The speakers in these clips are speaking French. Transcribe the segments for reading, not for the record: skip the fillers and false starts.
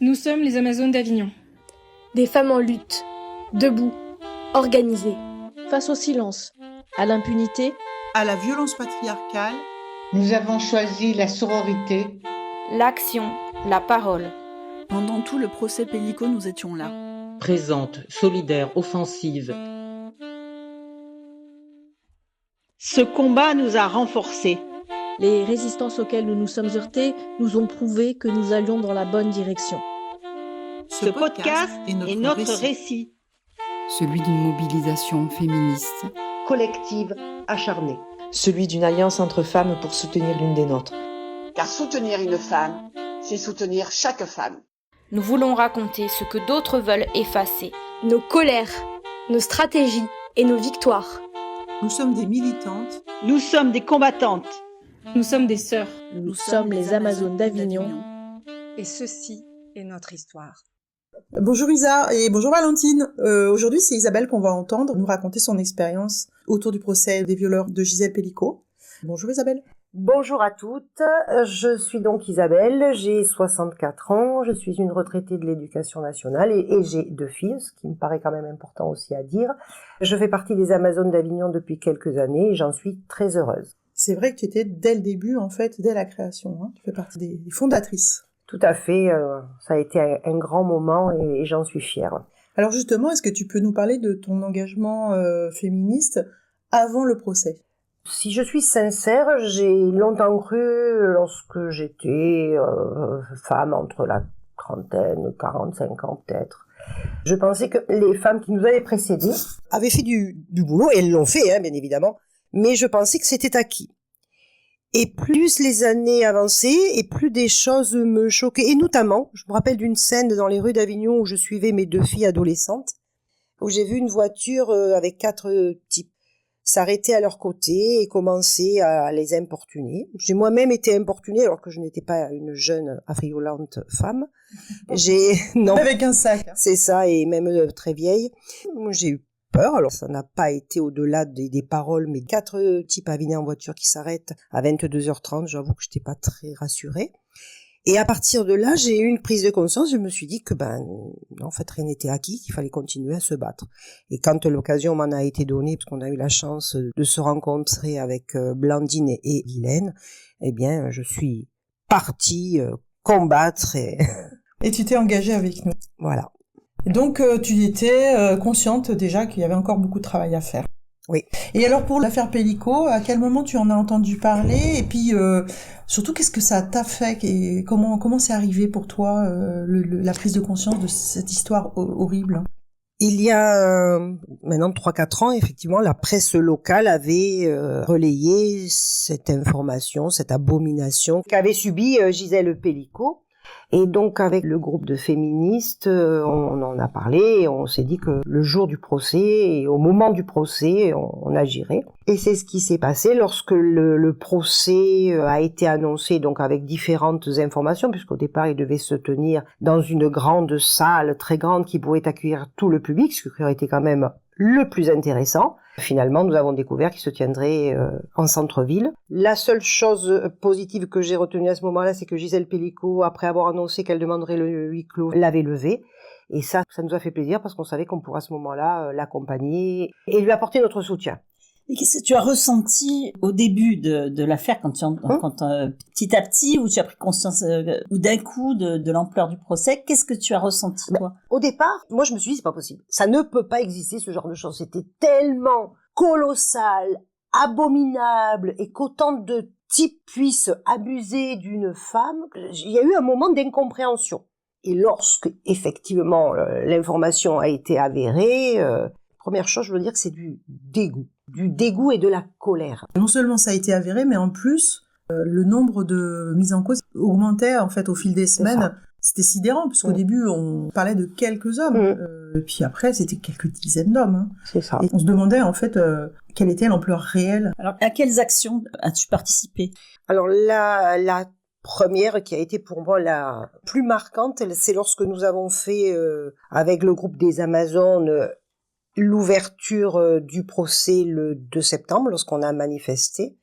Nous sommes les Amazones d'Avignon. Des femmes en lutte, debout, organisées. Face au silence, à l'impunité, à la violence patriarcale, nous avons choisi la sororité, l'action, la parole. Pendant tout le procès Pellico, nous étions là. Présente, solidaire, offensive. Ce combat nous a renforcés. Les résistances auxquelles nous nous sommes heurtés nous ont prouvé que nous allions dans la bonne direction. Ce podcast est notre récit. Celui d'une mobilisation féministe. Collective, acharnée. Celui d'une alliance entre femmes pour soutenir l'une des nôtres. Car soutenir une femme, c'est soutenir chaque femme. Nous voulons raconter ce que d'autres veulent effacer. Nos colères, nos stratégies et nos victoires. Nous sommes des militantes. Nous sommes des combattantes. Nous sommes des sœurs. Nous sommes les Amazones d'Avignon. Et ceci est notre histoire. Bonjour Isa et bonjour Valentine. Aujourd'hui, c'est Isabelle qu'on va entendre nous raconter son expérience autour du procès des violeurs de Gisèle Pelicot. Bonjour Isabelle. Bonjour à toutes, je suis donc Isabelle, j'ai 64 ans, je suis une retraitée de l'éducation nationale et j'ai 2 filles, ce qui me paraît quand même important aussi à dire. Je fais partie des Amazones d'Avignon depuis quelques années et j'en suis très heureuse. C'est vrai que tu étais dès le début, en fait, dès la création, hein. Tu fais partie des fondatrices. Tout à fait, ça a été un grand moment et j'en suis fière. Alors justement, est-ce que tu peux nous parler de ton engagement féministe avant le procès ? Si je suis sincère, j'ai longtemps cru, lorsque j'étais femme entre la trentaine, 45 ans peut-être, je pensais que les femmes qui nous avaient précédées avaient fait du boulot, et elles l'ont fait, hein, bien évidemment, mais je pensais que c'était acquis. Et plus les années avançaient, et plus des choses me choquaient, et notamment, je me rappelle d'une scène dans les rues d'Avignon où je suivais mes 2 filles adolescentes, où j'ai vu une voiture avec 4 types s'arrêter à leur côté et commencer à les importuner. J'ai moi-même été importunée alors que je n'étais pas une jeune affriolante femme. Non. Avec un sac. C'est ça, et même très vieille. J'ai eu peur, alors ça n'a pas été au-delà des paroles, mais 4 types avinés en voiture qui s'arrêtent à 22h30, j'avoue que j'étais pas très rassurée. Et à partir de là, j'ai eu une prise de conscience, je me suis dit que non, en fait, rien n'était acquis, qu'il fallait continuer à se battre. Et quand l'occasion m'en a été donnée, parce qu'on a eu la chance de se rencontrer avec Blandine et Guylaine, eh bien, je suis partie combattre et... Et tu t'es engagée avec nous. Voilà. Donc, tu étais consciente déjà qu'il y avait encore beaucoup de travail à faire. Oui. Et alors pour l'affaire Pelicot, à quel moment tu en as entendu parler ? Et puis surtout, qu'est-ce que ça t'a fait ? Et comment c'est arrivé pour toi la prise de conscience de cette histoire horrible ? Il y a maintenant 3-4 ans, effectivement, la presse locale avait relayé cette information, cette abomination qu'avait subie Gisèle Pelicot. Et donc avec le groupe de féministes, on en a parlé et on s'est dit que le jour du procès et au moment du procès, on agirait. Et c'est ce qui s'est passé lorsque le procès a été annoncé, donc avec différentes informations, puisqu'au départ il devait se tenir dans une grande salle très grande qui pouvait accueillir tout le public, ce qui aurait été quand même le plus intéressant. Finalement, nous avons découvert qu'il se tiendrait en centre-ville. La seule chose positive que j'ai retenue à ce moment-là, c'est que Gisèle Pelicot, après avoir annoncé qu'elle demanderait le huis clos, l'avait levé. Et ça nous a fait plaisir parce qu'on savait qu'on pourrait à ce moment-là l'accompagner et lui apporter notre soutien. Et qu'est-ce que tu as ressenti au début de l'affaire quand petit à petit, où tu as pris conscience, ou d'un coup de l'ampleur du procès, qu'est-ce que tu as ressenti, toi ? Au départ, moi je me suis dit c'est pas possible. Ça ne peut pas exister ce genre de choses. C'était tellement colossal, abominable, et qu'autant de types puissent abuser d'une femme. Il y a eu un moment d'incompréhension. Et lorsque effectivement l'information a été avérée, première chose, je veux dire que c'est du dégoût et de la colère. Non seulement ça a été avéré, mais en plus, le nombre de mises en cause augmentait en fait au fil des semaines. C'était sidérant, puisqu'au début, on parlait de quelques hommes, puis après, c'était quelques dizaines d'hommes. Hein. C'est ça. Et on se demandait en fait quelle était l'ampleur réelle. Alors, à quelles actions as-tu participé ? Alors la première qui a été pour moi la plus marquante, c'est lorsque nous avons fait, avec le groupe des Amazones, l'ouverture du procès le 2 septembre, lorsqu'on a manifesté.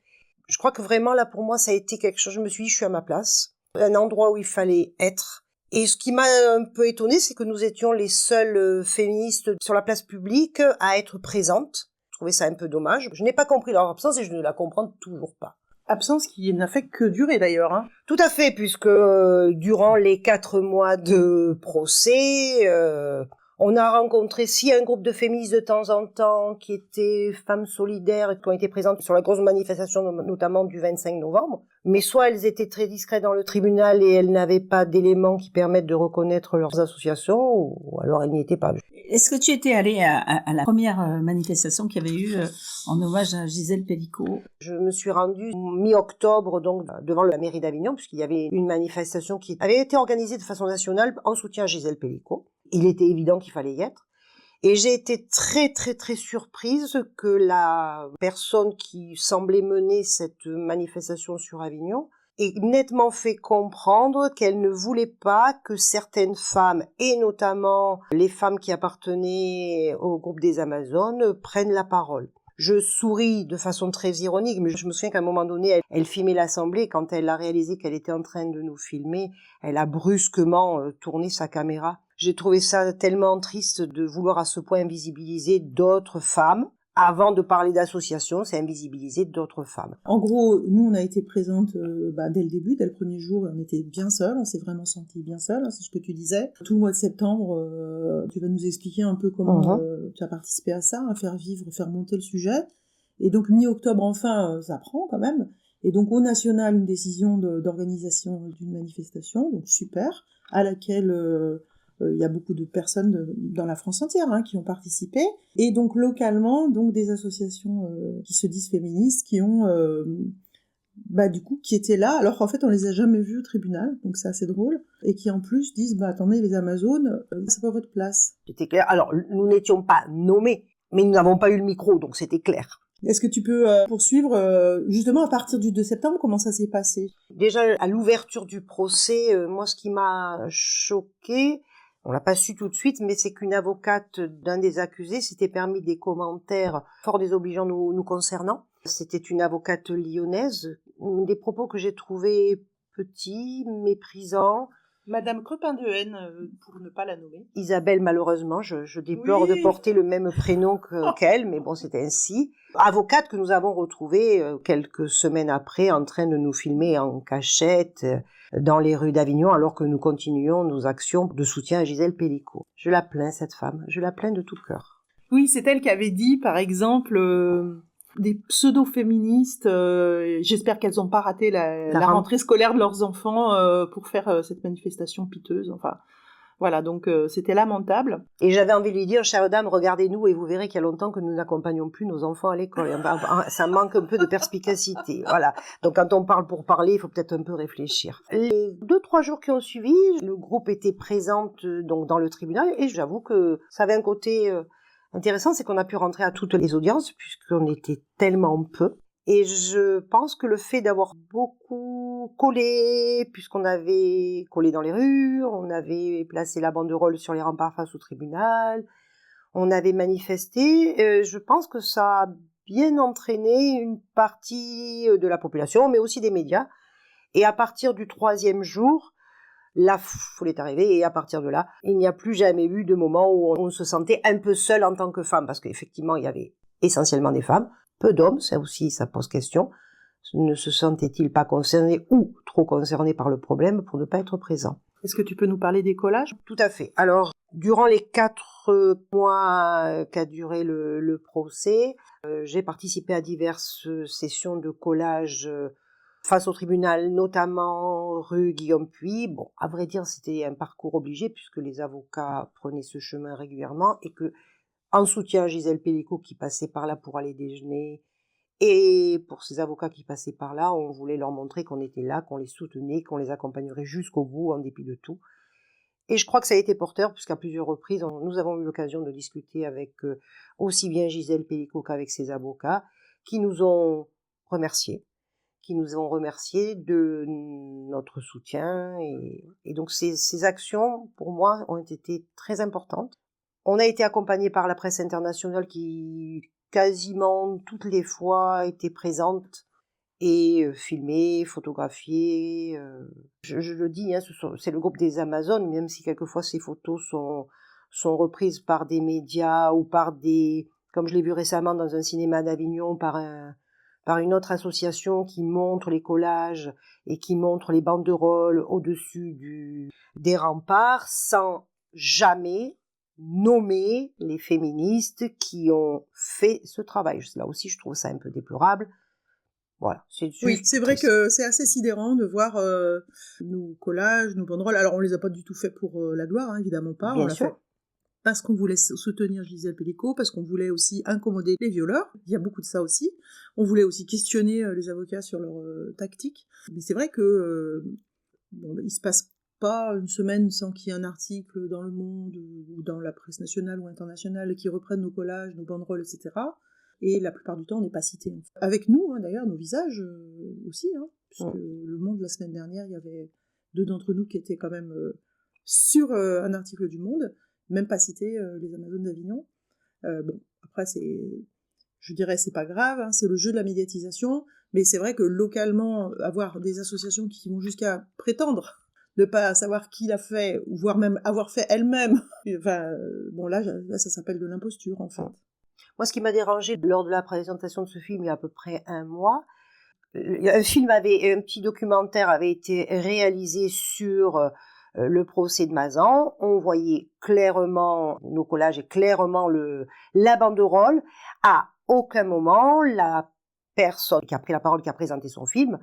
Je crois que vraiment, là, pour moi, ça a été quelque chose, je me suis dit, je suis à ma place, un endroit où il fallait être, Et ce qui m'a un peu étonnée, c'est que nous étions les seules féministes sur la place publique à être présentes. Je trouvais ça un peu dommage. Je n'ai pas compris leur absence et je ne la comprends toujours pas. Absence qui n'a fait que durer d'ailleurs. Hein. Tout à fait, puisque durant les 4 mois de procès, on a rencontré un groupe de féministes de temps en temps qui étaient femmes solidaires et qui ont été présentes sur la grosse manifestation notamment du 25 novembre. Mais soit elles étaient très discrètes dans le tribunal et elles n'avaient pas d'éléments qui permettent de reconnaître leurs associations, ou alors elles n'y étaient pas. Est-ce que tu étais allée à la première manifestation qu'il y avait eu en hommage à Gisèle Pelicot? Je me suis rendue mi-octobre donc devant la mairie d'Avignon puisqu'il y avait une manifestation qui avait été organisée de façon nationale en soutien à Gisèle Pelicot. Il était évident qu'il fallait y être. Et j'ai été très très très surprise que la personne qui semblait mener cette manifestation sur Avignon ait nettement fait comprendre qu'elle ne voulait pas que certaines femmes, et notamment les femmes qui appartenaient au groupe des Amazones, prennent la parole. Je souris de façon très ironique, mais je me souviens qu'à un moment donné, elle filmait l'assemblée. Quand elle a réalisé qu'elle était en train de nous filmer, elle a brusquement tourné sa caméra. J'ai trouvé ça tellement triste de vouloir à ce point invisibiliser d'autres femmes. Avant de parler d'association, c'est invisibiliser d'autres femmes. En gros, nous, on a été présentes dès le début, dès le premier jour, on était bien seuls, on s'est vraiment sentis bien seuls, hein, c'est ce que tu disais. Tout le mois de septembre, tu vas nous expliquer un peu comment tu as participé à ça, à faire vivre, faire monter le sujet. Et donc, mi-octobre, enfin, ça prend quand même. Et donc, au national, une décision d'organisation d'une manifestation, donc super, à laquelle... il y a beaucoup de personnes dans la France entière qui ont participé. Et donc localement, donc des associations qui se disent féministes, qui ont qui étaient là, alors qu'en fait on les a jamais vues au tribunal, donc c'est assez drôle, et qui en plus disent attendez, les Amazones, c'est pas votre place. C'était clair. Alors nous n'étions pas nommés, mais nous n'avons pas eu le micro, donc c'était clair. Est-ce que tu peux poursuivre justement à partir du 2 septembre, comment ça s'est passé? Déjà à l'ouverture du procès, moi ce qui m'a choquée, on l'a pas su tout de suite, mais c'est qu'une avocate d'un des accusés s'était permis des commentaires fort désobligeants nous concernant. C'était une avocate lyonnaise, des propos que j'ai trouvés petits, méprisants. Madame Crepin-de Haine, pour ne pas la nommer. Isabelle, malheureusement, je déplore de porter le même prénom qu'elle, mais bon, c'est ainsi. Avocate que nous avons retrouvée quelques semaines après en train de nous filmer en cachette dans les rues d'Avignon alors que nous continuions nos actions de soutien à Gisèle Pelicot. Je la plains, cette femme, je la plains de tout cœur. Oui, c'est elle qui avait dit, par exemple, des pseudo-féministes, j'espère qu'elles n'ont pas raté la rentrée scolaire de leurs enfants pour faire cette manifestation piteuse, enfin... Voilà, donc c'était lamentable. Et j'avais envie de lui dire, chère dame, regardez-nous et vous verrez qu'il y a longtemps que nous n'accompagnons plus nos enfants à l'école. Ça manque un peu de perspicacité, voilà. Donc quand on parle pour parler, il faut peut-être un peu réfléchir. Les 2-3 jours qui ont suivi, le groupe était présent donc dans le tribunal et j'avoue que ça avait un côté intéressant, c'est qu'on a pu rentrer à toutes les audiences puisqu'on était tellement peu. Et je pense que le fait d'avoir beaucoup collé, puisqu'on avait collé dans les rues, on avait placé la banderole sur les remparts face au tribunal, on avait manifesté, je pense que ça a bien entraîné une partie de la population, mais aussi des médias. Et à partir du 3e jour, la foule est arrivée et à partir de là, il n'y a plus jamais eu de moment où on se sentait un peu seul en tant que femme, parce qu'effectivement, il y avait essentiellement des femmes. Peu d'hommes, ça aussi, ça pose question. Ne se sentaient-ils pas concernés ou trop concernés par le problème pour ne pas être présents? Est-ce que tu peux nous parler des collages? Tout à fait. Alors, durant les 4 mois qu'a duré le procès, j'ai participé à diverses sessions de collage face au tribunal, notamment rue Guillaume-Puy. Bon, à vrai dire, c'était un parcours obligé puisque les avocats prenaient ce chemin régulièrement et que en soutien à Gisèle Pelicot qui passait par là pour aller déjeuner, et pour ces avocats qui passaient par là, on voulait leur montrer qu'on était là, qu'on les soutenait, qu'on les accompagnerait jusqu'au bout en dépit de tout. Et je crois que ça a été porteur, puisqu'à plusieurs reprises, nous avons eu l'occasion de discuter avec aussi bien Gisèle Pelicot qu'avec ses avocats, qui nous ont remerciés de notre soutien. Et donc ces actions, pour moi, ont été très importantes. On a été accompagnés par la presse internationale qui, quasiment toutes les fois, était présente et filmés, photographiés. Je le dis, hein, c'est le groupe des Amazones, même si quelquefois ces photos sont reprises par des médias ou par des, comme je l'ai vu récemment dans un cinéma d'Avignon, par une autre association qui montre les collages et qui montre les banderoles au-dessus des remparts, sans jamais nommer les féministes qui ont fait ce travail. Là aussi, je trouve ça un peu déplorable. Voilà. Oui, c'est vrai que c'est assez sidérant de voir nos collages, nos banderoles. Alors, on les a pas du tout fait pour la gloire, hein, évidemment pas. Bien on l'a sûr. fait parce qu'on voulait soutenir Gisèle Pellico, parce qu'on voulait aussi incommoder les violeurs. Il y a beaucoup de ça aussi. On voulait aussi questionner les avocats sur leur tactique. Mais c'est vrai que il se passe pas une semaine sans qu'il y ait un article dans Le Monde ou dans la presse nationale ou internationale qui reprenne nos collages, nos banderoles, etc. Et la plupart du temps, on n'est pas cité. Avec nous, hein, d'ailleurs, nos visages aussi, hein, puisque Le Monde, la semaine dernière, il y avait 2 d'entre nous qui étaient quand même sur un article du Monde, même pas cités, les Amazones d'Avignon. Bon, après, je dirais, c'est pas grave, hein, c'est le jeu de la médiatisation, mais c'est vrai que localement, avoir des associations qui vont jusqu'à prétendre ne pas savoir qui l'a fait, ou voire même avoir fait elle-même, enfin, bon, là, ça s'appelle de l'imposture, en fait. Moi, ce qui m'a dérangé lors de la présentation de ce film, il y a à peu près 1 mois, un petit documentaire avait été réalisé sur le procès de Mazan. On voyait clairement nos collages et clairement la banderole. À aucun moment, la personne qui a pris la parole, qui a présenté son film,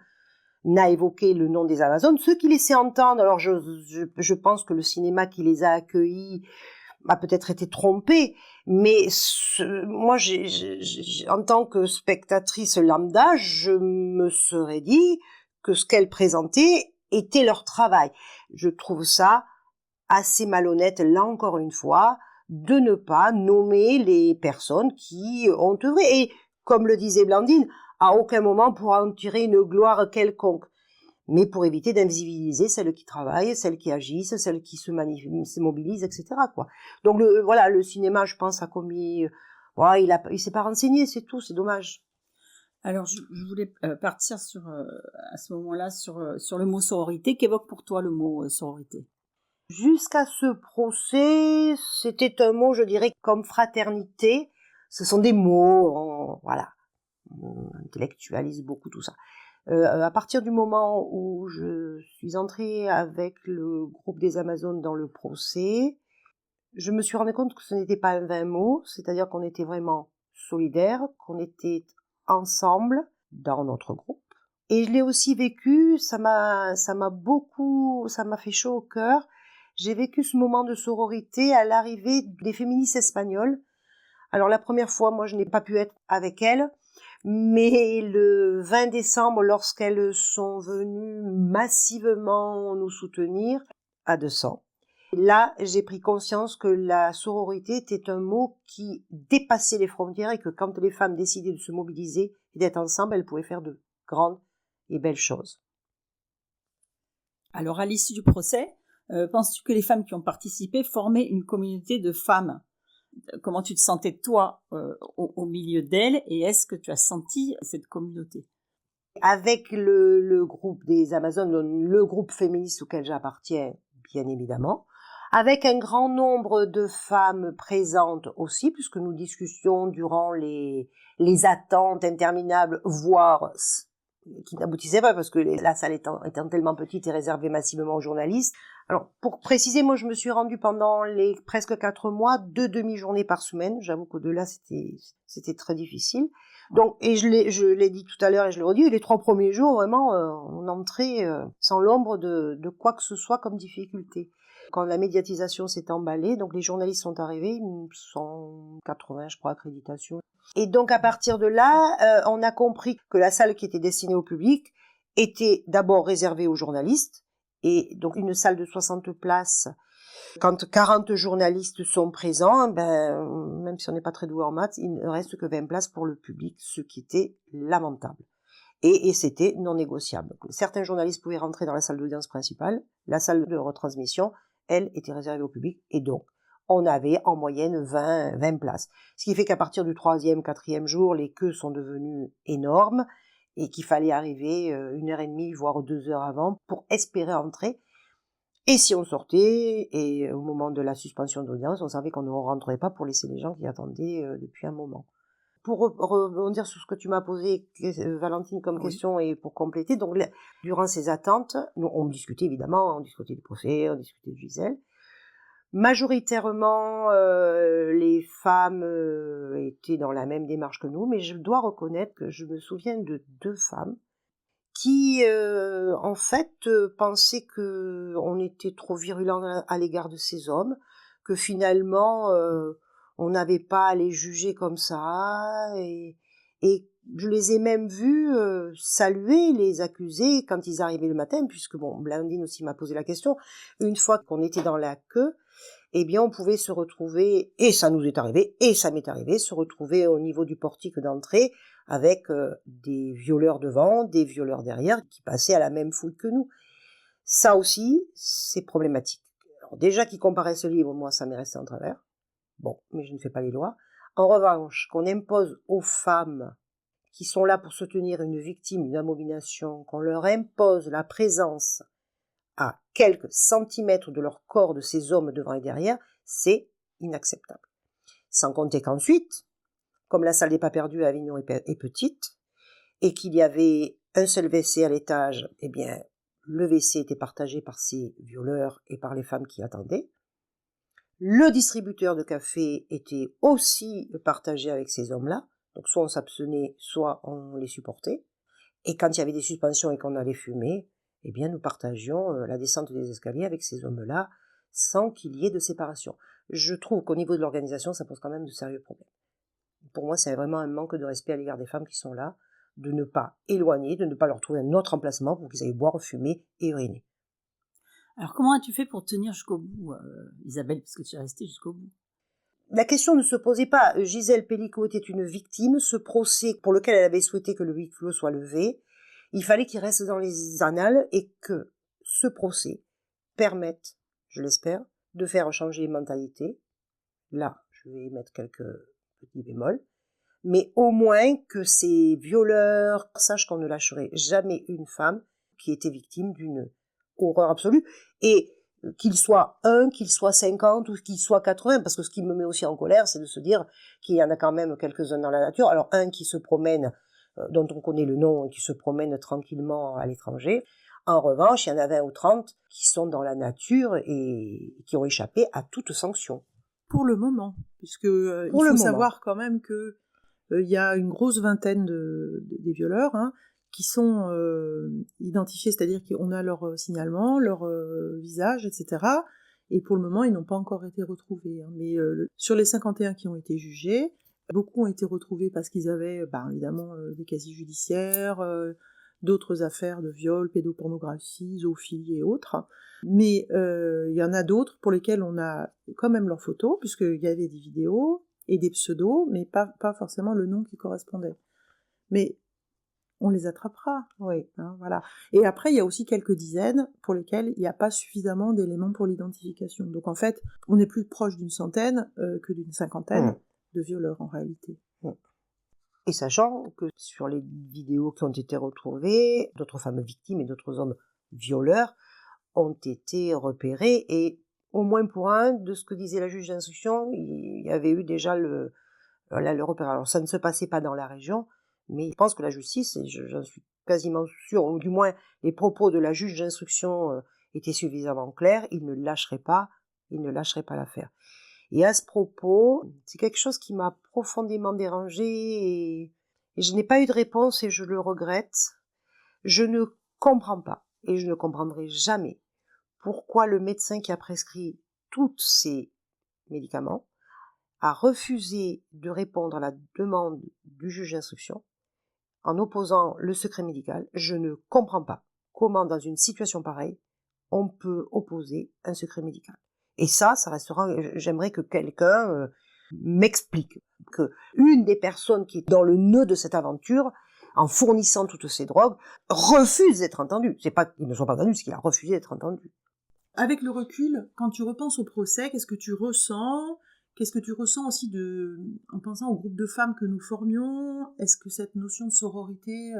n'a évoqué le nom des Amazones, ce qui laissait entendre. Alors je pense que le cinéma qui les a accueillis a peut-être été trompé, mais moi, en tant que spectatrice lambda, je me serais dit que ce qu'elles présentaient était leur travail. Je trouve ça assez malhonnête, là encore une fois, de ne pas nommer les personnes qui ont œuvré. Et comme le disait Blandine, à aucun moment pour en tirer une gloire quelconque, mais pour éviter d'invisibiliser celles qui travaillent, celles qui agissent, celles qui se mobilisent, etc., quoi. Donc le cinéma, je pense, a commis, il s'est pas renseigné, c'est tout, c'est dommage. Alors je voulais partir à ce moment-là sur le mot sororité. Qu'évoque pour toi le mot sororité? Jusqu'à ce procès, c'était un mot, je dirais, comme fraternité. Ce sont des mots, on intellectualise beaucoup tout ça. À partir du moment où je suis entrée avec le groupe des Amazones dans le procès, je me suis rendu compte que ce n'était pas un vain mot, c'est-à-dire qu'on était vraiment solidaires, qu'on était ensemble dans notre groupe. Et je l'ai aussi vécu, ça m'a fait chaud au cœur. J'ai vécu ce moment de sororité à l'arrivée des féministes espagnoles. Alors la première fois, moi je n'ai pas pu être avec elles, mais le 20 décembre, lorsqu'elles sont venues massivement nous soutenir, à 200, là, j'ai pris conscience que la sororité était un mot qui dépassait les frontières et que quand les femmes décidaient de se mobiliser et d'être ensemble, elles pouvaient faire de grandes et belles choses. Alors, à l'issue du procès, penses-tu que les femmes qui ont participé formaient une communauté de femmes? Comment tu te sentais toi au milieu d'elles, et est-ce que tu as senti cette communauté? Avec le groupe des Amazones, le groupe féministe auquel j'appartiens, bien évidemment, avec un grand nombre de femmes présentes aussi, puisque nous discutions durant les attentes interminables, voire qui n'aboutissaient pas, parce que la salle étant tellement petite et réservée massivement aux journalistes. Alors, pour préciser, moi, je me suis rendue pendant les presque 4 mois, 2 demi-journées par semaine. J'avoue qu'au-delà, c'était très difficile. Donc, et je l'ai dit tout à l'heure et je le redis, les 3 premiers jours, vraiment, on entrait sans l'ombre de quoi que ce soit comme difficulté. Quand la médiatisation s'est emballée, donc les journalistes sont arrivés, 180, je crois, accréditations. Et donc, à partir de là, on a compris que la salle qui était destinée au public était d'abord réservée aux journalistes, et donc une salle de 60 places, quand 40 journalistes sont présents, même si on n'est pas très doué en maths, il ne reste que 20 places pour le public, ce qui était lamentable. Et c'était non négociable. Donc, certains journalistes pouvaient rentrer dans la salle d'audience principale, la salle de retransmission, elle, était réservée au public, et donc, on avait en moyenne 20 places. Ce qui fait qu'à partir du 3e, 4e jour, les queues sont devenues énormes, et qu'il fallait arriver 1h30 voire 2 heures avant pour espérer entrer. Et si on sortait, et au moment de la suspension d'audience, on savait qu'on ne rentrerait pas pour laisser les gens qui attendaient depuis un moment. Pour rebondir sur ce que tu m'as posé, Valentine, comme question, et pour compléter, donc durant ces attentes, on discutait évidemment, on discutait du procès, on discutait de Gisèle. Majoritairement, les femmes étaient dans la même démarche que nous, mais je dois reconnaître que je me souviens de 2 femmes qui, en fait, pensaient que on était trop virulent à l'égard de ces hommes, que finalement, on n'avait pas à les juger comme ça, et je les ai même vus saluer les accusés quand ils arrivaient le matin, puisque Blandine aussi m'a posé la question, une fois qu'on était dans la queue, eh bien on pouvait se retrouver, et ça nous est arrivé, et ça m'est arrivé, se retrouver au niveau du portique d'entrée avec des violeurs devant, des violeurs derrière, qui passaient à la même foule que nous. Ça aussi, c'est problématique. Alors déjà qu'ils comparaissent ce livre, moi ça m'est resté en travers. Bon, mais je ne fais pas les lois. En revanche, qu'on impose aux femmes qui sont là pour soutenir une victime d'une abomination, qu'on leur impose la présence à quelques centimètres de leur corps de ces hommes devant et derrière, c'est inacceptable. Sans compter qu'ensuite, comme la salle des pas perdus à Avignon est petite, et qu'il y avait un seul WC à l'étage, eh bien, le WC était partagé par ces violeurs et par les femmes qui attendaient. Le distributeur de café était aussi partagé avec ces hommes-là, donc soit on s'abstenait, soit on les supportait. Et quand il y avait des suspensions et qu'on allait fumer, eh bien nous partagions la descente des escaliers avec ces hommes-là, sans qu'il y ait de séparation. Je trouve qu'au niveau de l'organisation, ça pose quand même de sérieux problèmes. Pour moi, c'est vraiment un manque de respect à l'égard des femmes qui sont là, de ne pas éloigner, de ne pas leur trouver un autre emplacement pour qu'ils aillent boire, fumer et uriner. Alors comment as-tu fait pour tenir jusqu'au bout, Isabelle, puisque tu es restée jusqu'au bout? La question ne se posait pas. Gisèle Pellicot était une victime. Ce procès pour lequel elle avait souhaité que le huis clos soit levé, il fallait qu'il reste dans les annales et que ce procès permette, je l'espère, de faire changer les mentalités. Là, je vais mettre quelques petits bémols. Mais au moins que ces violeurs sachent qu'on ne lâcherait jamais une femme qui était victime d'une horreur absolue, et qu'il soit 1, qu'il soit 50 ou qu'il soit 80, parce que ce qui me met aussi en colère, c'est de se dire qu'il y en a quand même quelques-uns dans la nature. Alors un qui se promène, dont on connaît le nom, et qui se promène tranquillement à l'étranger. En revanche, il y en a 20 ou 30 qui sont dans la nature et qui ont échappé à toute sanction. Pour le moment, puisque il faut savoir quand même que il y a une grosse vingtaine des violeurs, qui sont identifiés, c'est-à-dire qu'on a leur signalement, leur visage, etc. Et pour le moment, ils n'ont pas encore été retrouvés. Mais sur les 51 qui ont été jugés, beaucoup ont été retrouvés parce qu'ils avaient, évidemment, des casiers judiciaires, d'autres affaires de viol, pédopornographie, zoophilie et autres. Mais il y en a d'autres pour lesquels on a quand même leurs photos, puisqu'il y avait des vidéos et des pseudos, mais pas forcément le nom qui correspondait. Mais on les attrapera, oui, voilà. Et après, il y a aussi quelques dizaines pour lesquelles il n'y a pas suffisamment d'éléments pour l'identification. Donc en fait, on est plus proche d'une centaine que d'une cinquantaine de violeurs en réalité. Et sachant que sur les vidéos qui ont été retrouvées, d'autres femmes victimes et d'autres hommes violeurs ont été repérés, et au moins pour un, de ce que disait la juge d'instruction, il y avait eu déjà le repérage. Alors ça ne se passait pas dans la région, mais je pense que la justice, et j'en suis quasiment sûre, ou du moins les propos de la juge d'instruction étaient suffisamment clairs, il ne lâcherait pas l'affaire. Et à ce propos, c'est quelque chose qui m'a profondément dérangée, et je n'ai pas eu de réponse et je le regrette. Je ne comprends pas, et je ne comprendrai jamais, pourquoi le médecin qui a prescrit tous ces médicaments a refusé de répondre à la demande du juge d'instruction en opposant le secret médical. Je ne comprends pas comment, dans une situation pareille, on peut opposer un secret médical. Et ça restera, j'aimerais que quelqu'un m'explique que une des personnes qui est dans le nœud de cette aventure, en fournissant toutes ces drogues, refuse d'être entendue. C'est pas qu'ils ne sont pas entendus, c'est qu'il a refusé d'être entendu. Avec le recul, quand tu repenses au procès, qu'est-ce que tu ressens ? Qu'est-ce que tu ressens aussi en pensant au groupe de femmes que nous formions ? Est-ce que cette notion de sororité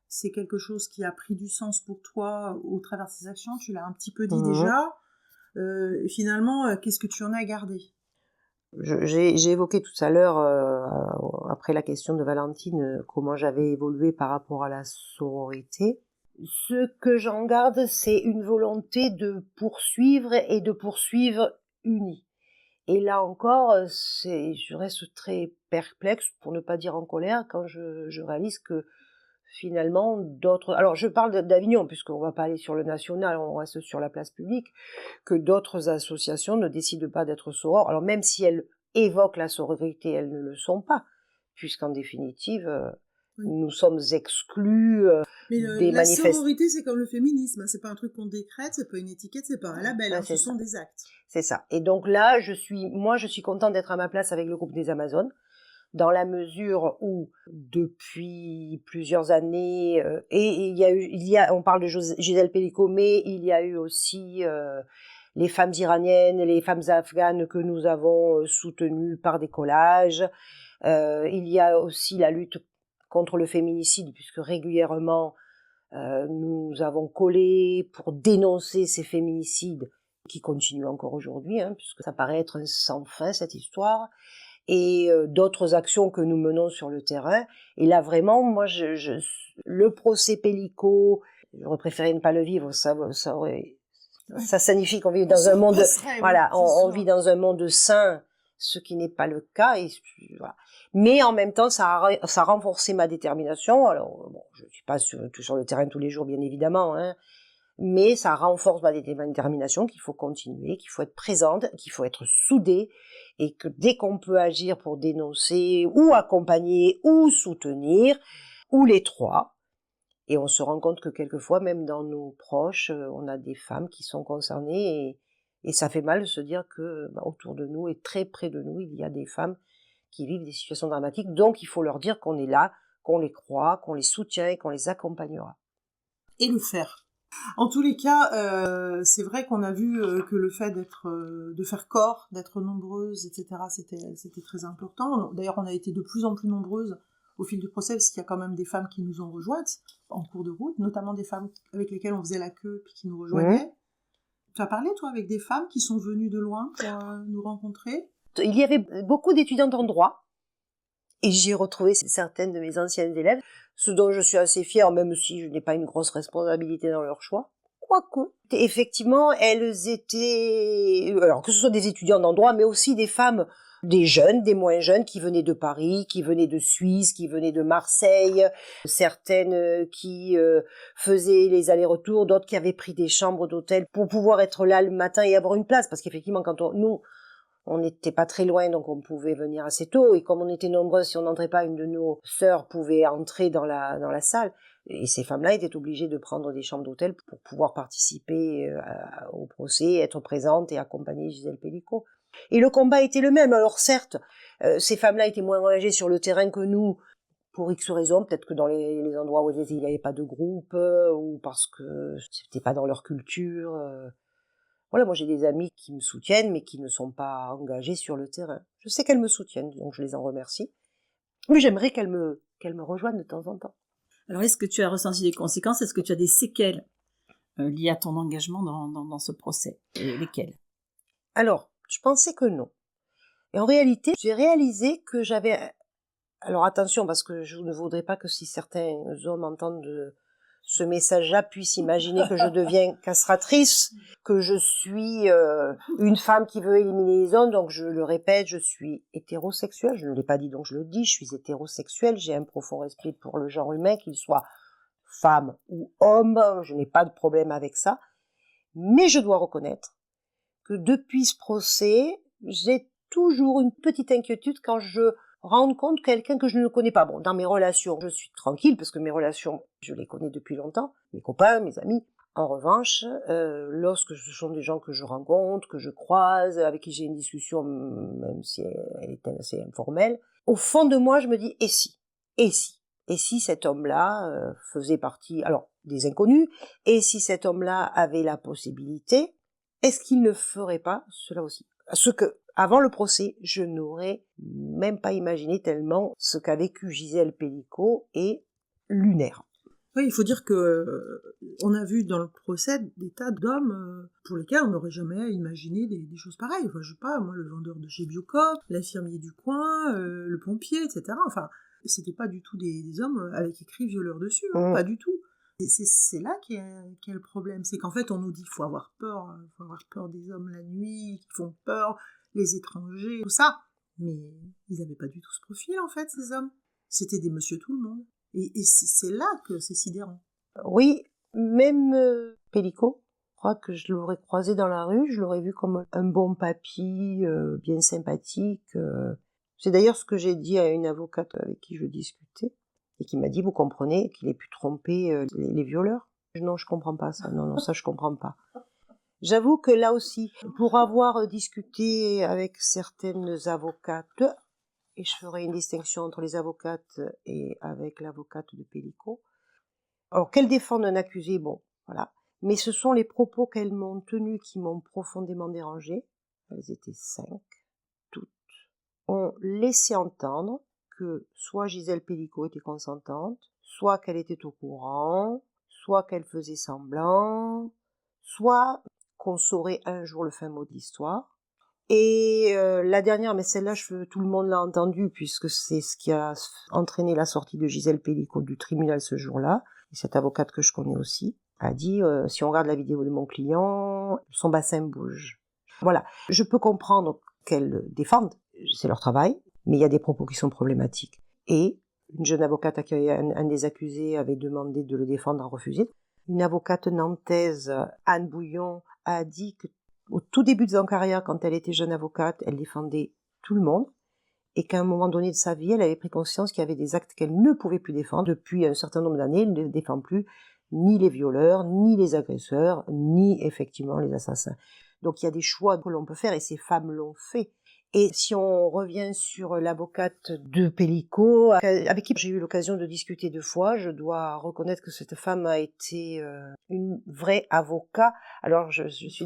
c'est quelque chose qui a pris du sens pour toi au travers de ces actions. Tu l'as un petit peu dit déjà. Finalement, qu'est-ce que tu en as gardé ? J'ai évoqué tout à l'heure, après la question de Valentine, comment j'avais évolué par rapport à la sororité. Ce que j'en garde, c'est une volonté de poursuivre et de poursuivre unis. Et là encore, je reste très perplexe, pour ne pas dire en colère, quand je réalise que finalement d'autres... Alors je parle d'Avignon, puisqu'on va pas aller sur le national, on reste sur la place publique, que d'autres associations ne décident pas d'être sorores. Alors même si elles évoquent la sororité, elles ne le sont pas, puisqu'en définitive... Nous sommes exclus mais des la manifestations. La sororité, c'est comme le féminisme, hein. C'est pas un truc qu'on décrète, c'est pas une étiquette, c'est pas un label, hein. Ce sont des actes. C'est ça. Et donc là, je suis contente d'être à ma place avec le groupe des Amazones, dans la mesure où depuis plusieurs années, on parle de Gisèle Pelicot, mais il y a eu aussi les femmes iraniennes, les femmes afghanes que nous avons soutenues par des collages. Il y a aussi la lutte contre le féminicide, puisque régulièrement nous avons collé pour dénoncer ces féminicides qui continuent encore aujourd'hui, puisque ça paraît être un sans fin cette histoire, et d'autres actions que nous menons sur le terrain. Et là vraiment, moi, le procès Pelicot, j'aurais préféré ne pas le vivre, ça signifie qu'on vit dans un monde, on vit dans un monde sain, ce qui n'est pas le cas. Et voilà. Mais en même temps, ça a renforcé ma détermination. Alors, bon, je ne suis pas sur le terrain tous les jours, bien évidemment, mais ça renforce ma détermination qu'il faut continuer, qu'il faut être présente, qu'il faut être soudé, et que dès qu'on peut agir pour dénoncer, ou accompagner, ou soutenir, ou les trois, et on se rend compte que quelquefois, même dans nos proches, on a des femmes qui sont concernées, et ça fait mal de se dire que autour de nous, et très près de nous, il y a des femmes qui vivent des situations dramatiques, donc il faut leur dire qu'on est là, qu'on les croit, qu'on les soutient et qu'on les accompagnera. Et le faire. En tous les cas, c'est vrai qu'on a vu que le fait de faire corps, d'être nombreuses, etc., c'était très important. D'ailleurs, on a été de plus en plus nombreuses au fil du procès, parce qu'il y a quand même des femmes qui nous ont rejointes en cours de route, notamment des femmes avec lesquelles on faisait la queue puis qui nous rejoignaient. Tu as parlé, toi, avec des femmes qui sont venues de loin pour nous rencontrer ? Il y avait beaucoup d'étudiantes en droit, et j'ai retrouvé certaines de mes anciennes élèves, ce dont je suis assez fière, même si je n'ai pas une grosse responsabilité dans leur choix. Quoique, effectivement, elles étaient... Alors, que ce soit des étudiantes en droit, mais aussi des femmes, des jeunes, des moins jeunes, qui venaient de Paris, qui venaient de Suisse, qui venaient de Marseille, certaines qui faisaient les allers-retours, d'autres qui avaient pris des chambres d'hôtel pour pouvoir être là le matin et avoir une place, parce qu'effectivement, quand on n'était pas très loin, donc on pouvait venir assez tôt. Et comme on était nombreuses, si on n'entrait pas, une de nos sœurs pouvait entrer dans la salle. Et ces femmes-là étaient obligées de prendre des chambres d'hôtel pour pouvoir participer au procès, être présentes et accompagner Gisèle Pelicot. Et le combat était le même. Alors certes, ces femmes-là étaient moins engagées sur le terrain que nous, pour X raisons. Peut-être que dans les endroits où elles étaient, il n'y avait pas de groupe, ou parce que c'était pas dans leur culture. Voilà, moi j'ai des amis qui me soutiennent, mais qui ne sont pas engagés sur le terrain. Je sais qu'elles me soutiennent, donc je les en remercie. Mais j'aimerais qu'elles me rejoignent de temps en temps. Alors, est-ce que tu as ressenti des conséquences ? Est-ce que tu as des séquelles liées à ton engagement dans ce procès ? Et lesquelles ? Alors, je pensais que non. Et en réalité, j'ai réalisé que j'avais... Alors attention, parce que je ne voudrais pas que si certains hommes entendent ce message-là puisse imaginer que je deviens castratrice, que je suis une femme qui veut éliminer les hommes. Donc je le répète, je suis hétérosexuelle, je ne l'ai pas dit donc je le dis, je suis hétérosexuelle, j'ai un profond respect pour le genre humain, qu'il soit femme ou homme, je n'ai pas de problème avec ça. Mais je dois reconnaître que depuis ce procès, j'ai toujours une petite inquiétude quand je rendre compte quelqu'un que je ne connais pas. Bon, dans mes relations, je suis tranquille parce que mes relations, je les connais depuis longtemps, mes copains, mes amis. En revanche, lorsque ce sont des gens que je rencontre, que je croise, avec qui j'ai une discussion, même si elle est assez informelle, au fond de moi, je me dis, et si cet homme-là faisait partie, alors, des inconnus, et si cet homme-là avait la possibilité, est-ce qu'il ne ferait pas cela aussi ? Ce que, avant le procès, je n'aurais même pas imaginé tellement ce qu'a vécu Gisèle Pelicot est lunaire. Oui, il faut dire que on a vu dans le procès des tas d'hommes pour lesquels on n'aurait jamais imaginé des choses pareilles. Enfin, je sais pas, moi, le vendeur de chez Biocop, l'infirmier du coin, le pompier, etc. Enfin, c'était pas du tout des hommes avec écrit violeur dessus, hein, pas du tout. Et c'est là qu'est le problème, c'est qu'en fait, on nous dit qu'il faut avoir peur des hommes la nuit, qui font peur, les étrangers, tout ça. Mais ils n'avaient pas du tout ce profil, en fait, ces hommes. C'était des monsieur tout le monde. Et c'est là que c'est sidérant. Oui, même Pellico, je crois que je l'aurais croisé dans la rue, je l'aurais vu comme un bon papy, bien sympathique. C'est d'ailleurs ce que j'ai dit à une avocate avec qui je discutais, et qui m'a dit, vous comprenez, qu'il ait pu tromper les violeurs. Non, je comprends pas ça. Non, ça je comprends pas. J'avoue que là aussi, pour avoir discuté avec certaines avocates, et je ferai une distinction entre les avocates et avec l'avocate de Pellico. Alors, qu'elles défendent un accusé, bon, voilà. Mais ce sont les propos qu'elles m'ont tenus qui m'ont profondément dérangée. Elles étaient 5, toutes, ont laissé entendre que soit Gisèle Pellico était consentante, soit qu'elle était au courant, soit qu'elle faisait semblant, soit qu'on saurait un jour le fin mot de l'histoire. Et la dernière, mais celle-là, tout le monde l'a entendue, puisque c'est ce qui a entraîné la sortie de Gisèle Pellico du tribunal ce jour-là. Et cette avocate que je connais aussi a dit, si on regarde la vidéo de mon client, son bassin bouge. Voilà. Je peux comprendre qu'elles défendent, c'est leur travail, mais il y a des propos qui sont problématiques. Et une jeune avocate à qui un des accusés avait demandé de le défendre, a refusé. Une avocate nantaise, Anne Bouillon, a dit que au tout début de sa carrière, quand elle était jeune avocate, elle défendait tout le monde, et qu'à un moment donné de sa vie, elle avait pris conscience qu'il y avait des actes qu'elle ne pouvait plus défendre. Depuis un certain nombre d'années, elle ne défend plus ni les violeurs, ni les agresseurs, ni effectivement les assassins. Donc il y a des choix que l'on peut faire, et ces femmes l'ont fait. Et si on revient sur l'avocate de Pellico, avec qui j'ai eu l'occasion de discuter 2 fois, je dois reconnaître que cette femme a été une vraie avocat. Alors je suis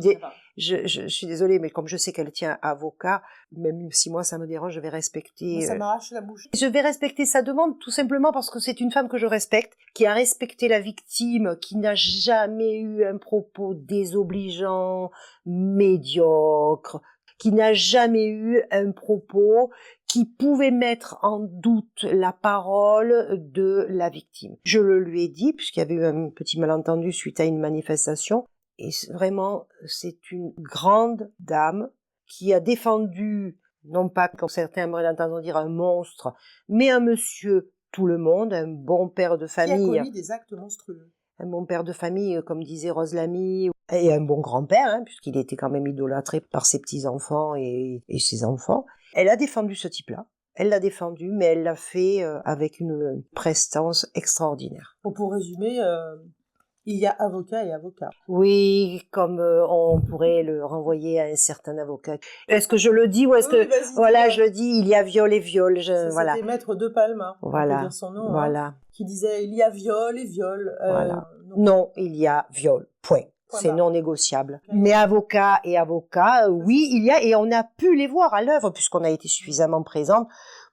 désolée, mais comme je sais qu'elle tient avocat, même si moi ça me dérange, je vais respecter... Ça m'arrache la bouche. Je vais respecter sa demande, tout simplement parce que c'est une femme que je respecte, qui a respecté la victime, qui n'a jamais eu un propos désobligeant, médiocre, qui n'a jamais eu un propos qui pouvait mettre en doute la parole de la victime. Je le lui ai dit, puisqu'il y avait eu un petit malentendu suite à une manifestation, et vraiment, c'est une grande dame qui a défendu, non pas comme certains aimeraient l'entendre dire un monstre, mais un monsieur tout le monde, un bon père de famille. Qui a commis des actes monstrueux. Un bon père de famille, comme disait Rose Lamy, et un bon grand-père, puisqu'il était quand même idolâtré par ses petits-enfants et ses enfants. Elle a défendu ce type-là. Elle l'a défendu, mais elle l'a fait avec une prestance extraordinaire. Bon, pour résumer, il y a avocat et avocat. Oui, comme on pourrait le renvoyer à un certain avocat. Est-ce que je le dis ou est-ce que... Voilà, je le dis, il y a viol et viol. Voilà. C'était Maître de Palma, voilà. on peut dire son nom, voilà. Qui disait il y a viol et viol. Voilà. Non, il y a viol, point. C'est non négociable. Okay. Mais avocat et avocat, oui, il y a, et on a pu les voir à l'œuvre, puisqu'on a été suffisamment présents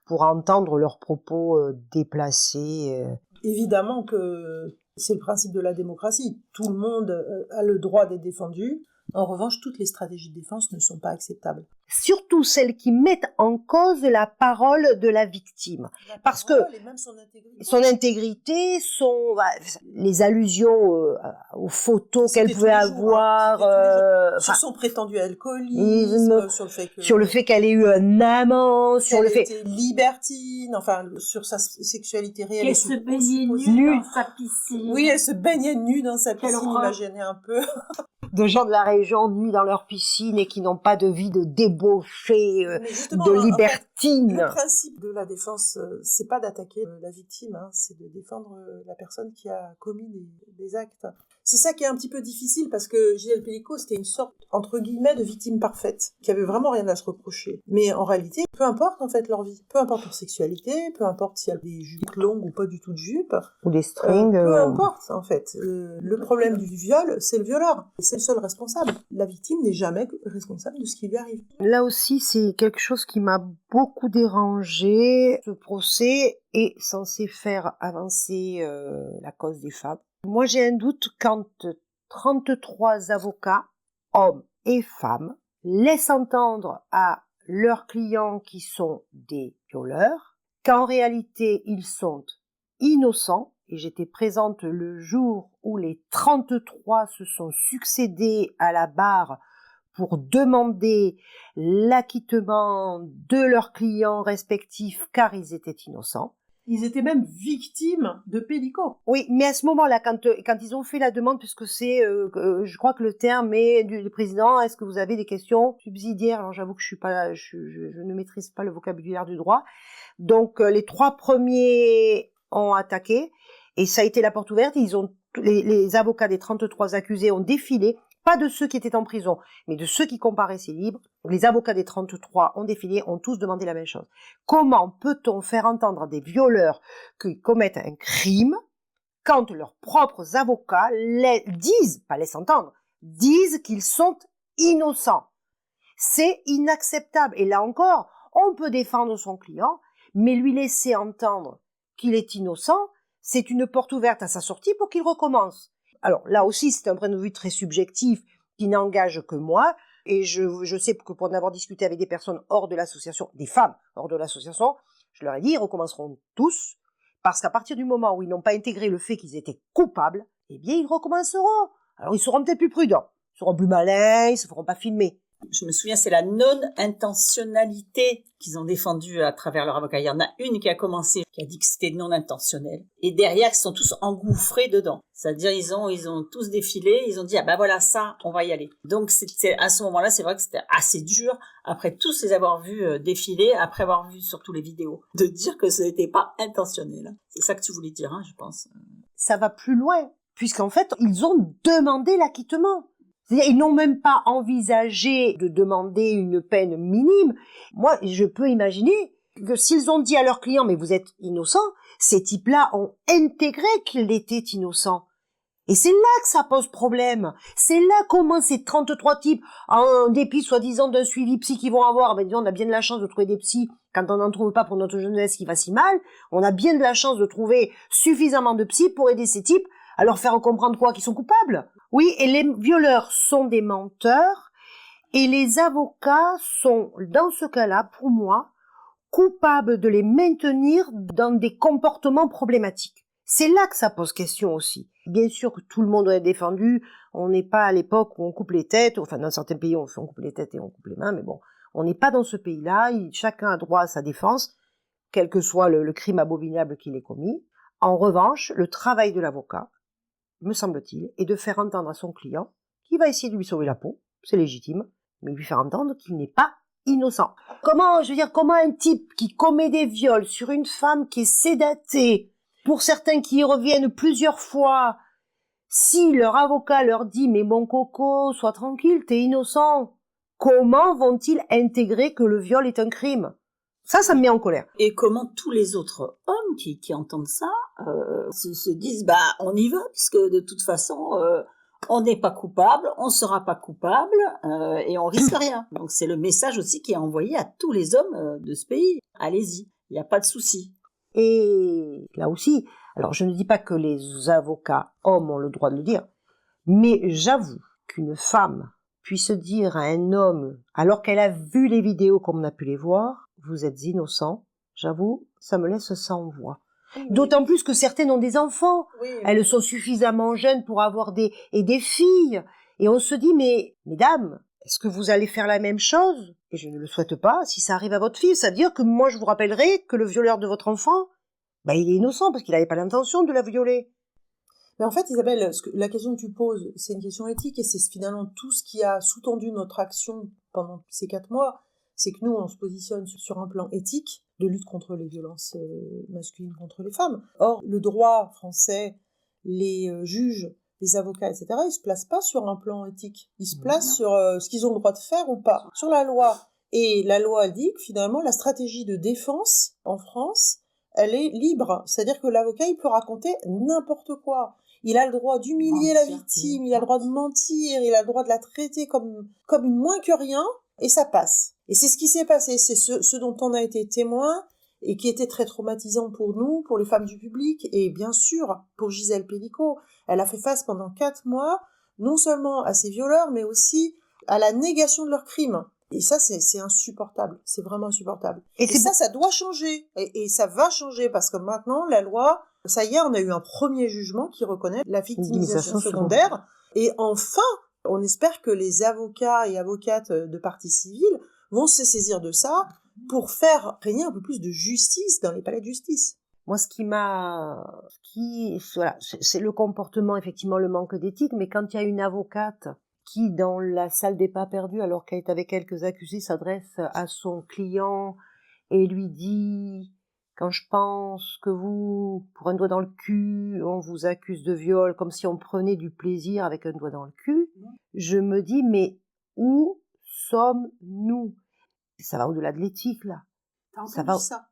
pour entendre leurs propos déplacés. Évidemment que c'est le principe de la démocratie. Tout le monde a le droit d'être défendu. En revanche, toutes les stratégies de défense ne sont pas acceptables. Surtout celles qui mettent en cause la parole de la victime. Parce que et même son intégrité, les allusions aux photos qu'elle pouvait avoir, sur son prétendu alcoolisme, sur le fait qu'elle ait eu un amant, sur le fait qu'elle était libertine, enfin sur sa sexualité réelle. Qu'elle se baignait nue dans sa piscine. Oui, elle se baignait nue dans sa piscine. Imaginez un peu. De gens de la région nus dans leur piscine et qui n'ont pas de vie de débauché, de libertine. En fait, le principe de la défense, c'est pas d'attaquer la victime, c'est de défendre la personne qui a commis des actes. C'est ça qui est un petit peu difficile parce que Gisèle Pellico, c'était une sorte, entre guillemets, de victime parfaite, qui avait vraiment rien à se reprocher. Mais en réalité, peu importe en fait leur vie, peu importe leur sexualité, peu importe s'il y a des jupes longues ou pas du tout de jupes, ou des strings, peu importe en fait. Le problème du viol, c'est le violeur, c'est le seul responsable. La victime n'est jamais responsable de ce qui lui arrive. Là aussi, c'est quelque chose qui m'a beaucoup dérangé, ce procès, est censé faire avancer la cause des femmes. Moi, j'ai un doute quand 33 avocats, hommes et femmes, laissent entendre à leurs clients qui sont des violeurs, qu'en réalité, ils sont innocents. Et j'étais présente le jour où les 33 se sont succédés à la barre pour demander l'acquittement de leurs clients respectifs car ils étaient innocents. Ils étaient même victimes de Pélico. Oui, mais à ce moment-là, quand ils ont fait la demande, puisque c'est, je crois que le terme est du président, est-ce que vous avez des questions subsidiaires? Alors j'avoue que je ne maîtrise pas le vocabulaire du droit. Donc les 3 premiers ont attaqué et ça a été la porte ouverte. Les avocats des 33 accusés ont défilé. Pas de ceux qui étaient en prison, mais de ceux qui comparaissaient libres. Les avocats des 33 ont défilé, ont tous demandé la même chose. Comment peut-on faire entendre des violeurs qui commettent un crime quand leurs propres avocats disent, pas laissent entendre, disent qu'ils sont innocents? C'est inacceptable. Et là encore, on peut défendre son client, mais lui laisser entendre qu'il est innocent, c'est une porte ouverte à sa sortie pour qu'il recommence. Alors là aussi, c'est un point de vue très subjectif qui n'engage que moi. Et je sais que pour en avoir discuté avec des personnes hors de l'association, des femmes hors de l'association, je leur ai dit, ils recommenceront tous. Parce qu'à partir du moment où ils n'ont pas intégré le fait qu'ils étaient coupables, eh bien, ils recommenceront. Alors, ils seront peut-être plus prudents. Ils seront plus malins, ils se feront pas filmer. Je me souviens, c'est la non-intentionnalité qu'ils ont défendue à travers leur avocat. Il y en a une qui a commencé, qui a dit que c'était non-intentionnel. Et derrière, ils sont tous engouffrés dedans. C'est-à-dire, ils ont tous défilé, ils ont dit, ah ben voilà, ça, on va y aller. Donc, à ce moment-là, c'est vrai que c'était assez dur, après tous les avoir vus défiler, après avoir vu surtout les vidéos, de dire que ce n'était pas intentionnel. C'est ça que tu voulais dire, hein, je pense. Ça va plus loin, puisqu'en fait, ils ont demandé l'acquittement. C'est-à-dire, ils n'ont même pas envisagé de demander une peine minime. Moi, je peux imaginer que s'ils ont dit à leurs clients, mais vous êtes innocent, ces types-là ont intégré qu'ils étaient innocents. Et c'est là que ça pose problème. C'est là comment ces 33 types, en dépit soi-disant d'un suivi psy qu'ils vont avoir, ben disons, on a bien de la chance de trouver des psys quand on n'en trouve pas pour notre jeunesse qui va si mal, on a bien de la chance de trouver suffisamment de psys pour aider ces types à leur faire comprendre quoi, qu'ils sont coupables. Oui, et les violeurs sont des menteurs, et les avocats sont, dans ce cas-là, pour moi, coupables de les maintenir dans des comportements problématiques. C'est là que ça pose question aussi. Bien sûr que tout le monde est défendu, on n'est pas à l'époque où on coupe les têtes, enfin dans certains pays on coupe les têtes et on coupe les mains, mais bon, on n'est pas dans ce pays-là, chacun a droit à sa défense, quel que soit le crime abominable qu'il ait commis. En revanche, le travail de l'avocat, me semble-t-il, est de faire entendre à son client qu'il va essayer de lui sauver la peau, c'est légitime, mais lui faire entendre qu'il n'est pas innocent. Comment un type qui commet des viols sur une femme qui est sédatée, pour certains qui y reviennent plusieurs fois, si leur avocat leur dit « mais mon coco, sois tranquille, t'es innocent », comment vont-ils intégrer que le viol est un crime ? Ça me met en colère. Et comment tous les autres hommes qui entendent ça se disent bah on y va puisque de toute façon on n'est pas coupable, on sera pas coupable et on risque rien. Donc c'est le message aussi qui est envoyé à tous les hommes de ce pays. Allez-y, il n'y a pas de souci. Et là aussi, alors je ne dis pas que les avocats hommes ont le droit de le dire, mais j'avoue qu'une femme puisse dire à un homme, alors qu'elle a vu les vidéos comme on a pu les voir, vous êtes innocent, j'avoue, ça me laisse sans voix. Oui. D'autant plus que certaines ont des enfants, oui. Elles sont suffisamment jeunes pour avoir des filles, et on se dit, mais mesdames, est-ce que vous allez faire la même chose ? Et je ne le souhaite pas, si ça arrive à votre fille, ça veut dire que moi je vous rappellerai que le violeur de votre enfant, il est innocent parce qu'il n'avait pas l'intention de la violer. Mais en fait, Isabelle, la question que tu poses, c'est une question éthique et c'est finalement tout ce qui a sous-tendu notre action pendant ces 4 mois. C'est que nous, on se positionne sur un plan éthique de lutte contre les violences masculines contre les femmes. Or, le droit français, les juges, les avocats, etc., ils se placent pas sur un plan éthique. Ils se placent sur ce qu'ils ont le droit de faire ou pas, sur la loi. Et la loi, elle dit que finalement, la stratégie de défense en France, elle est libre. C'est-à-dire que l'avocat, il peut raconter n'importe quoi. Il a le droit d'humilier la victime, il a le droit de mentir, il a le droit de la traiter comme une moins que rien, et ça passe. Et c'est ce qui s'est passé, c'est ce dont on a été témoin, et qui était très traumatisant pour nous, pour les femmes du public, et bien sûr pour Gisèle Pellicot. Elle a fait face pendant 4 mois, non seulement à ces violeurs, mais aussi à la négation de leurs crimes. Et ça, c'est insupportable. C'est vraiment insupportable. Et ça doit changer. Et ça va changer, parce que maintenant, la loi, ça y est, on a eu un premier jugement qui reconnaît la victimisation secondaire. Et enfin, on espère que les avocats et avocates de partie civile vont se saisir de ça pour faire régner un peu plus de justice dans les palais de justice. Moi, voilà, c'est le comportement, effectivement, le manque d'éthique, mais quand il y a une avocate qui, dans la salle des pas perdus, alors qu'elle est avec quelques accusés, s'adresse à son client et lui dit « Quand je pense que vous, pour un doigt dans le cul, on vous accuse de viol, comme si on prenait du plaisir avec un doigt dans le cul, je me dis, mais où sommes-nous » Ça va au-delà de l'éthique, là. T'as entendu ça?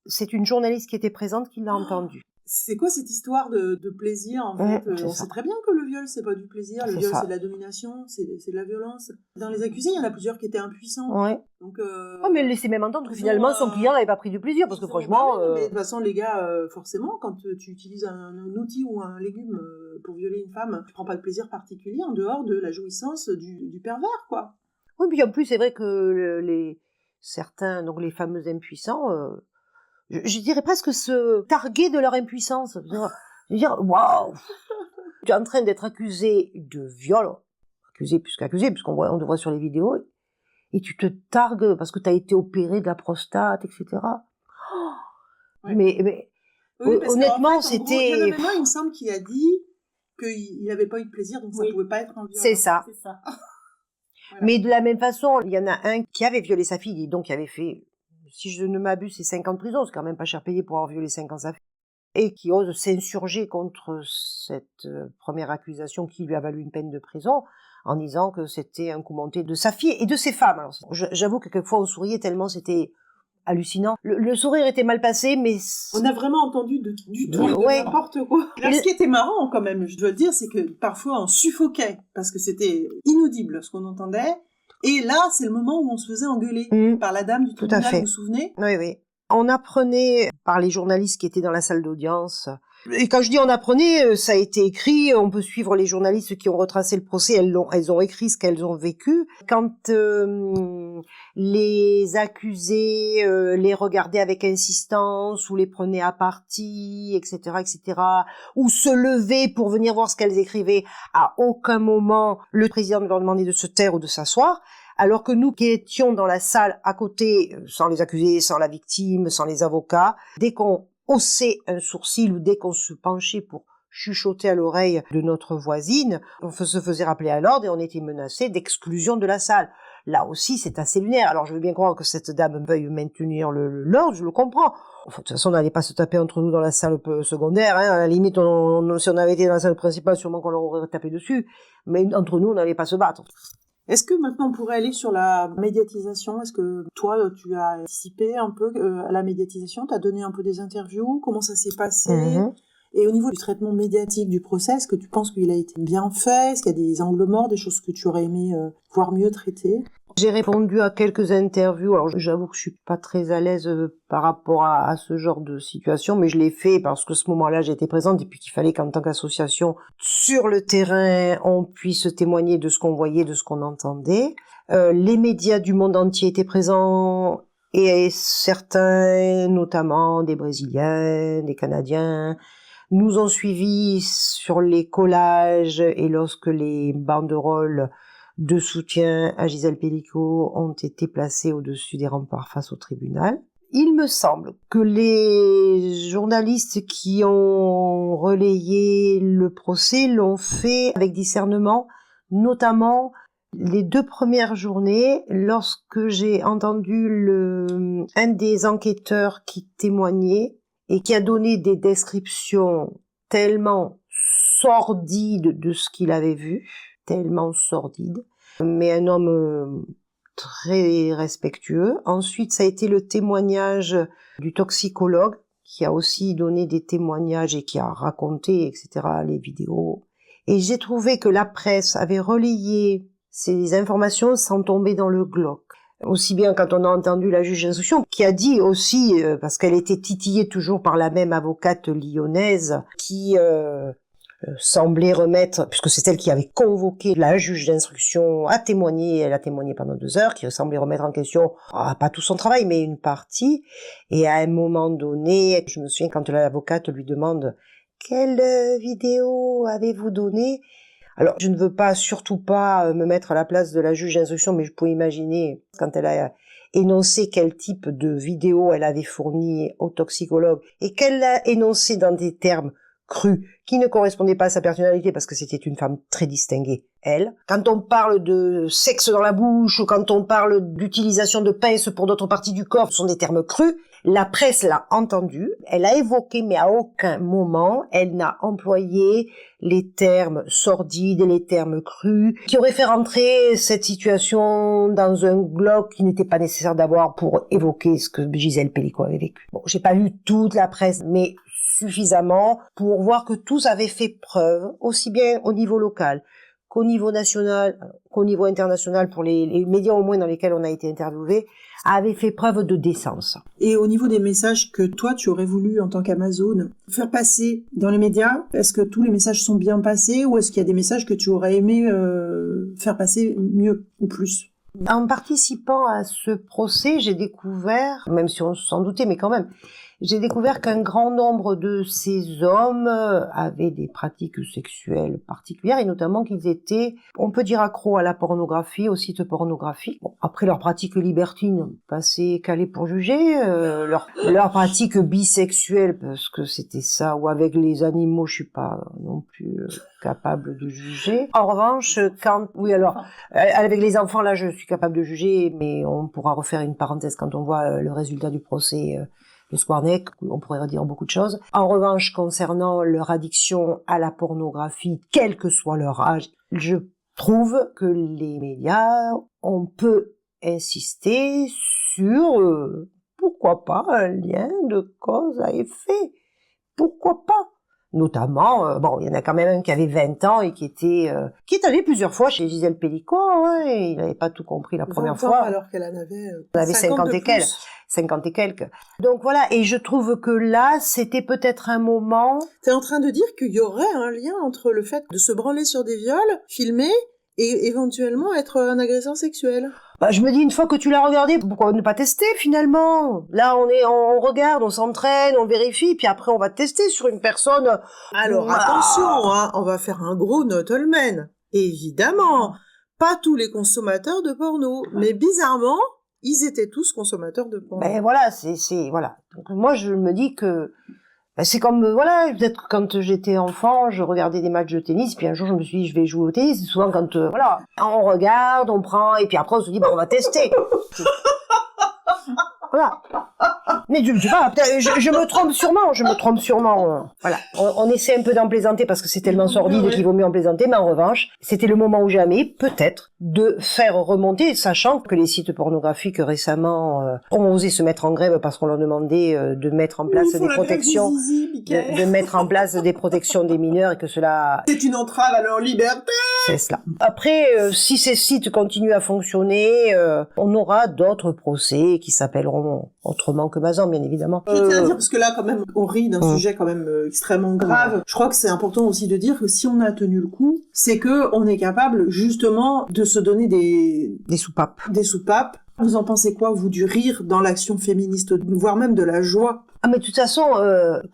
C'est une journaliste qui était présente qui l'a entendu. C'est quoi cette histoire de plaisir, en fait? On sait très bien que le viol, c'est pas du plaisir. Le viol, c'est de la domination, c'est de la violence. Dans les accusés, il y en a plusieurs qui étaient impuissants. Ouais. Donc, mais elle laissait même entendre que finalement, son client n'avait pas pris du plaisir, parce que franchement... Mais de toute façon, les gars, forcément, quand tu utilises un outil ou un légume pour violer une femme, tu prends pas de plaisir particulier en dehors de la jouissance du pervers, quoi. Oui, puis en plus, c'est vrai que certains, donc les fameux impuissants... Je dirais presque se targuer de leur impuissance. Je veux dire, waouh, tu es en train d'être accusé de viol, accusé, puisqu'on te voit sur les vidéos, et tu te targues parce que tu as été opéré de la prostate, etc. Ouais. Mais oui, honnêtement, c'était... Il y en avait un, il me semble, qui a dit qu'il n'avait pas eu de plaisir, donc ça ne pouvait pas être un viol. C'est ça. Voilà. Mais de la même façon, il y en a un qui avait violé sa fille, et donc qui avait fait... Si je ne m'abuse, c'est 5 ans de prison, c'est quand même pas cher payé pour avoir violé 5 ans sa fille, et qui ose s'insurger contre cette première accusation qui lui a valu une peine de prison, en disant que c'était un coup monté de sa fille et de ses femmes. Alors, j'avoue que quelquefois on souriait tellement c'était hallucinant. Le sourire était mal passé, mais... On a vraiment entendu du tout, de n'importe quoi. Là, ce qui était marrant quand même, je dois le dire, c'est que parfois on suffoquait, parce que c'était inaudible ce qu'on entendait. Et là, c'est le moment où on se faisait engueuler par la dame du tribunal, vous vous souvenez? Oui, oui. On apprenait par les journalistes qui étaient dans la salle d'audience. Et quand je dis on apprenait, ça a été écrit, on peut suivre les journalistes qui ont retracé le procès, elles ont écrit ce qu'elles ont vécu. Quand les accusés les regardaient avec insistance, ou les prenaient à partie, etc., ou se levaient pour venir voir ce qu'elles écrivaient, à aucun moment le président ne leur demandait de se taire ou de s'asseoir. Alors que nous qui étions dans la salle à côté, sans les accusés, sans la victime, sans les avocats, dès qu'on haussait un sourcil ou dès qu'on se penchait pour chuchoter à l'oreille de notre voisine, on se faisait rappeler à l'ordre et on était menacé d'exclusion de la salle. Là aussi, c'est assez lunaire. Alors je veux bien croire que cette dame veuille maintenir l'ordre, je le comprends. Enfin, de toute façon, on n'allait pas se taper entre nous dans la salle secondaire. À la limite, si on avait été dans la salle principale, sûrement qu'on leur aurait tapé dessus. Mais entre nous, on n'allait pas se battre. Est-ce que maintenant on pourrait aller sur la médiatisation? Est-ce que toi, tu as participé un peu à la médiatisation? Tu as donné un peu des interviews? Comment ça s'est passé? Et au niveau du traitement médiatique du procès, est-ce que tu penses qu'il a été bien fait? Est-ce qu'il y a des angles morts, des choses que tu aurais aimé voir mieux traitées? J'ai répondu à quelques interviews. Alors j'avoue que je suis pas très à l'aise par rapport à ce genre de situation, mais je l'ai fait parce que ce moment-là j'étais présente et puis qu'il fallait qu'en tant qu'association sur le terrain on puisse témoigner de ce qu'on voyait, de ce qu'on entendait. Les médias du monde entier étaient présents et certains, notamment des Brésiliens, des Canadiens, nous ont suivis sur les collages et lorsque les banderoles de soutien à Gisèle Pellicot ont été placés au-dessus des remparts face au tribunal. Il me semble que les journalistes qui ont relayé le procès l'ont fait avec discernement, notamment les 2 premières journées, lorsque j'ai entendu un des enquêteurs qui témoignait et qui a donné des descriptions tellement sordides de ce qu'il avait vu, tellement sordide, mais un homme très respectueux. Ensuite, ça a été le témoignage du toxicologue qui a aussi donné des témoignages et qui a raconté, etc., les vidéos. Et j'ai trouvé que la presse avait relayé ces informations sans tomber dans le glauque. aussi bien quand on a entendu la juge d'instruction, qui a dit aussi, parce qu'elle était titillée toujours par la même avocate lyonnaise, qui semblait remettre, puisque c'est elle qui avait convoqué la juge d'instruction à témoigner, elle a témoigné pendant 2 heures, qui semblait remettre en question, pas tout son travail, mais une partie, et à un moment donné, je me souviens quand l'avocate lui demande « Quelle vidéo avez-vous donné ?» Alors, je ne veux surtout pas me mettre à la place de la juge d'instruction, mais je peux imaginer, quand elle a énoncé quel type de vidéo elle avait fourni au toxicologue, et qu'elle l'a énoncé dans des termes crus, qui ne correspondaient pas à sa personnalité, parce que c'était une femme très distinguée, elle. Quand on parle de sexe dans la bouche, ou quand on parle d'utilisation de pinces pour d'autres parties du corps, ce sont des termes crus. La presse l'a entendu, elle a évoqué, mais à aucun moment, elle n'a employé les termes sordides, les termes crus, qui auraient fait rentrer cette situation dans un bloc qui n'était pas nécessaire d'avoir pour évoquer ce que Gisèle Pelicot avait vécu. Bon, j'ai pas lu toute la presse, mais suffisamment pour voir que tous avaient fait preuve, aussi bien au niveau local qu'au niveau national, qu'au niveau international, pour les médias au moins dans lesquels on a été interviewés, avaient fait preuve de décence. Et au niveau des messages que toi, tu aurais voulu, en tant qu'Amazon, faire passer dans les médias, est-ce que tous les messages sont bien passés, ou est-ce qu'il y a des messages que tu aurais aimé faire passer mieux ou plus ? En participant à ce procès, j'ai découvert, même si on s'en doutait, mais quand même, j'ai découvert qu'un grand nombre de ces hommes avaient des pratiques sexuelles particulières, et notamment qu'ils étaient, on peut dire, accros à la pornographie, aux sites pornographiques. Bon, après leurs pratiques libertines, passées calées pour juger, leurs pratiques bisexuelles, parce que c'était ça, ou avec les animaux, je suis pas non plus capable de juger. En revanche, avec les enfants, là, je suis capable de juger, mais on pourra refaire une parenthèse quand on voit le résultat du procès le Squarneck, on pourrait redire beaucoup de choses. En revanche, concernant leur addiction à la pornographie, quel que soit leur âge, je trouve que les médias, on peut insister sur, pourquoi pas, un lien de cause à effet. Pourquoi pas? Notamment, il y en a quand même un qui avait 20 ans et qui est allé plusieurs fois chez Gisèle Pelicot, et il n'avait pas tout compris la première fois. Alors qu'elle en avait 50 et quelques. Donc voilà, et je trouve que là, c'était peut-être un moment... T'es en train de dire qu'il y aurait un lien entre le fait de se branler sur des viols, filmer, et éventuellement être un agresseur sexuel. Je me dis, une fois que tu l'as regardé, pourquoi ne pas tester finalement? Là, on regarde, on s'entraîne, on vérifie, puis après on va tester sur une personne. Alors attention, on va faire un gros Nottleman. Évidemment, pas tous les consommateurs de porno, mais bizarrement, ils étaient tous consommateurs de porno. Voilà, voilà. Donc moi, je me dis que c'est comme, peut-être quand j'étais enfant, je regardais des matchs de tennis, puis un jour je me suis dit, je vais jouer au tennis. C'est souvent quand, on regarde, on prend, et puis après on se dit, on va tester. Voilà. Mais je me trompe sûrement. Voilà. On essaie un peu d'en plaisanter parce que c'est tellement sordide qu'il vaut mieux en plaisanter, mais en revanche, c'était le moment ou jamais, peut-être, de faire remonter, sachant que les sites pornographiques récemment ont osé se mettre en grève parce qu'on leur demandait de mettre en place des protections, de mettre en place des protections des mineurs, et que cela... C'est une entrave à leur liberté! C'est cela. Après, si ces sites continuent à fonctionner, on aura d'autres procès qui s'appelleront autrement que Mazan, bien évidemment. Je tiens à dire, parce que là, quand même, on rit d'un sujet quand même extrêmement grave. Je crois que c'est important aussi de dire que si on a tenu le coup, c'est que on est capable, justement, de se donner des soupapes. Des soupapes. Vous en pensez quoi, vous, du rire dans l'action féministe, voire même de la joie? Mais de toute façon,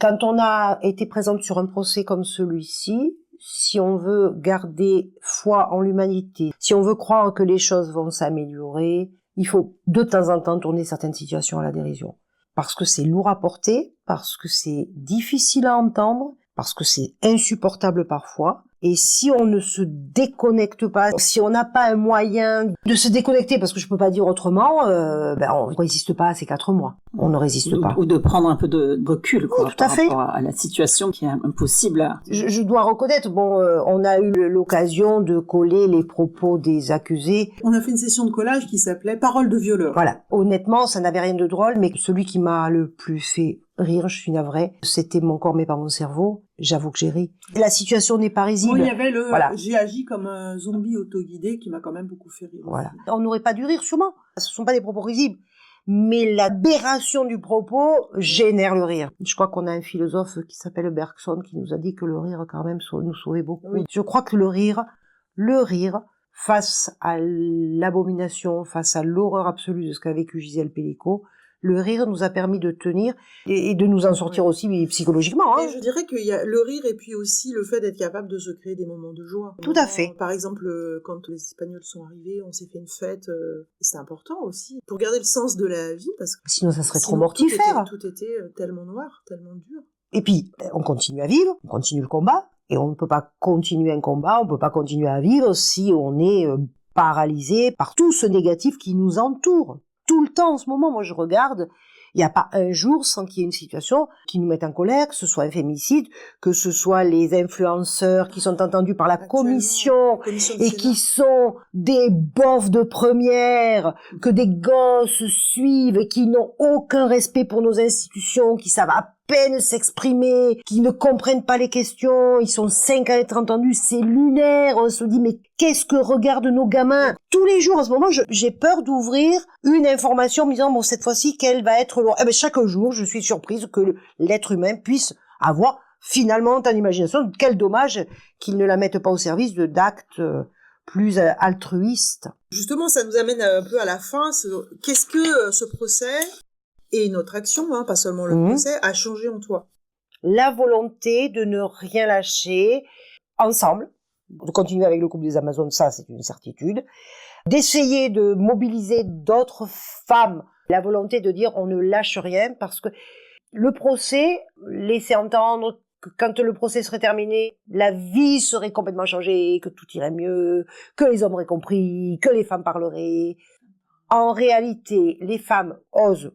quand on a été présente sur un procès comme celui-ci, si on veut garder foi en l'humanité, si on veut croire que les choses vont s'améliorer, il faut de temps en temps tourner certaines situations à la dérision. Parce que c'est lourd à porter, parce que c'est difficile à entendre, parce que c'est insupportable parfois. Et si on ne se déconnecte pas, si on n'a pas un moyen de se déconnecter, parce que je peux pas dire autrement, on ne résiste pas à ces 4 mois. On ne résiste pas. Ou de prendre un peu de recul, quoi, tout à fait. Par rapport à la situation qui est impossible. Je dois reconnaître, on a eu l'occasion de coller les propos des accusés. On a fait une session de collage qui s'appelait Paroles de violeur. Voilà. Honnêtement, ça n'avait rien de drôle, mais celui qui m'a le plus fait rire, je suis navrée, c'était Mon corps mais pas mon cerveau. J'avoue que j'ai ri. La situation n'est pas risible. Il y avait j'ai agi comme un zombie autoguidé qui m'a quand même beaucoup fait rire. Voilà. On n'aurait pas dû rire, sûrement. Ce sont pas des propos risibles, mais l'aberration du propos génère le rire. Je crois qu'on a un philosophe qui s'appelle Bergson qui nous a dit que le rire quand même nous sauvait beaucoup. Oui. Je crois que le rire, face à l'abomination, face à l'horreur absolue de ce qu'a vécu Gisèle Pelicot, le rire nous a permis de tenir et de nous en sortir aussi psychologiquement. Et je dirais qu'il y a le rire et puis aussi le fait d'être capable de se créer des moments de joie. Tout à fait. Par exemple, quand les Espagnols sont arrivés, on s'est fait une fête. C'est important aussi pour garder le sens de la vie parce que sinon ça serait trop mortifère. Tout était tellement noir, tellement dur. Et puis on continue à vivre, on continue le combat et on ne peut pas continuer un combat, on ne peut pas continuer à vivre si on est paralysé par tout ce négatif qui nous entoure. Tout le temps en ce moment, moi je regarde, il n'y a pas un jour sans qu'il y ait une situation qui nous mette en colère, que ce soit un féminicide, que ce soit les influenceurs qui sont entendus par la commission et qui sont des bofs de première, que des gosses suivent, qui n'ont aucun respect pour nos institutions, qui savent à peine s'exprimer, qui ne comprennent pas les questions, ils sont 5 à être entendus, c'est lunaire, on se dit mais qu'est-ce que regardent nos gamins? Tous les jours en ce moment, j'ai peur d'ouvrir une information me disant bon cette fois-ci quelle va être loin. Chaque jour, je suis surprise que l'être humain puisse avoir finalement tant d'imagination. Quel dommage qu'ils ne la mettent pas au service d'actes plus altruistes. Justement, ça nous amène un peu à la fin. Qu'est-ce que ce procès et notre action, pas seulement le procès, a changé en toi? La volonté de ne rien lâcher ensemble, de continuer avec le couple des Amazones, ça c'est une certitude, d'essayer de mobiliser d'autres femmes, la volonté de dire on ne lâche rien parce que le procès laissait entendre que quand le procès serait terminé, la vie serait complètement changée, que tout irait mieux, que les hommes auraient compris, que les femmes parleraient. En réalité, les femmes osent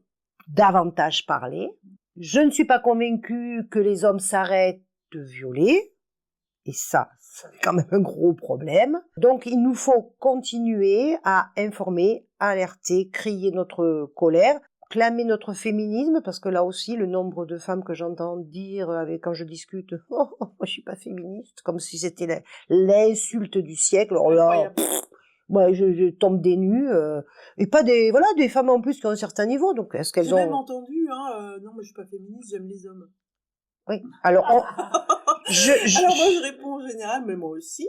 davantage parler. Je ne suis pas convaincue que les hommes s'arrêtent de violer. Et ça, c'est quand même un gros problème. Donc, il nous faut continuer à informer, alerter, crier notre colère, clamer notre féminisme, parce que là aussi, le nombre de femmes que j'entends dire quand je discute « Oh, moi, je suis pas féministe », comme si c'était l'insulte du siècle. Alors là, moi, je tombe des nues, et pas des femmes en plus qui ont un certain niveau. Donc, est-ce qu'elles ont... J'ai même entendu, non, moi, je suis pas féministe, j'aime les hommes. Oui. Alors, alors moi, je réponds en général, mais moi aussi,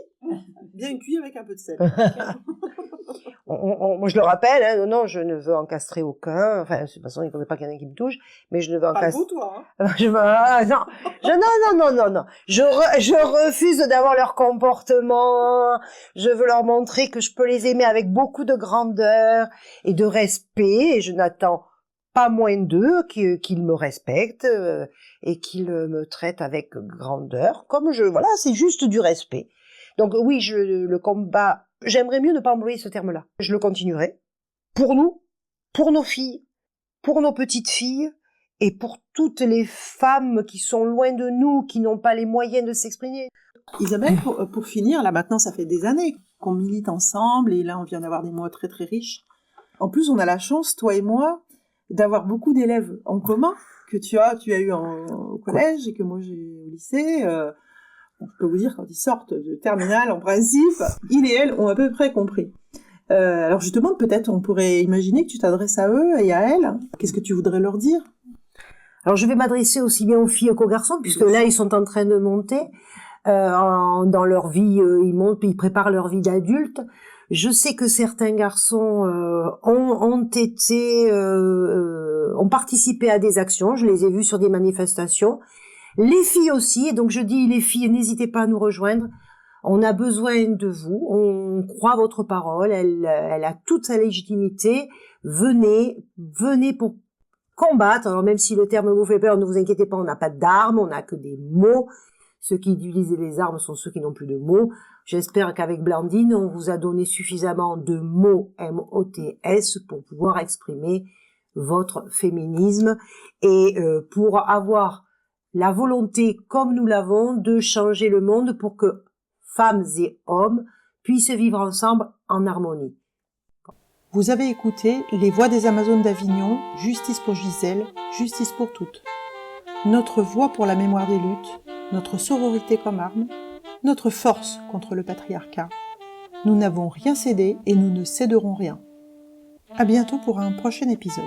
bien cuit avec un peu de sel. Moi, je le rappelle, non, je ne veux encastrer aucun. Enfin, de toute façon, il ne faudrait pas qu'il y en ait qui me touche, mais je ne veux encastrer. Pas vous, toi. Non. Je refuse d'avoir leur comportement. Je veux leur montrer que je peux les aimer avec beaucoup de grandeur et de respect, et je n'attends pas moins d'eux qu'ils me respectent et qu'ils me traitent avec grandeur. C'est juste du respect. Donc oui, le combat, j'aimerais mieux ne pas employer ce terme-là. Je le continuerai. Pour nous, pour nos filles, pour nos petites filles et pour toutes les femmes qui sont loin de nous, qui n'ont pas les moyens de s'exprimer. Isabelle, pour finir, là maintenant ça fait des années qu'on milite ensemble et là on vient d'avoir des mois très très riches. En plus on a la chance, toi et moi, d'avoir beaucoup d'élèves en commun que tu as eu au collège et que moi j'ai au lycée. Je peux vous dire, quand ils sortent de terminale, en principe, ils et elles ont à peu près compris. Alors je te demande, peut-être on pourrait imaginer que tu t'adresses à eux et à elles. Qu'est-ce que tu voudrais leur dire? Alors je vais m'adresser aussi bien aux filles qu'aux garçons, puisque là ils sont en train de monter dans leur vie, ils montent, ils préparent leur vie d'adulte. Je sais que certains garçons ont participé à des actions, je les ai vus sur des manifestations. Les filles aussi, et donc je dis les filles, n'hésitez pas à nous rejoindre. On a besoin de vous, on croit votre parole, elle a toute sa légitimité. Venez pour combattre. Alors même si le terme vous fait peur, ne vous inquiétez pas, on n'a pas d'armes, on n'a que des mots. Ceux qui utilisent les armes sont ceux qui n'ont plus de mots. J'espère qu'avec Blandine, on vous a donné suffisamment de mots, M-O-T-S, pour pouvoir exprimer votre féminisme et pour avoir la volonté, comme nous l'avons, de changer le monde pour que femmes et hommes puissent vivre ensemble en harmonie. Vous avez écouté Les Voix des Amazones d'Avignon, Justice pour Gisèle, Justice pour toutes. Notre voix pour la mémoire des luttes, notre sororité comme arme, notre force contre le patriarcat. Nous n'avons rien cédé et nous ne céderons rien. À bientôt pour un prochain épisode.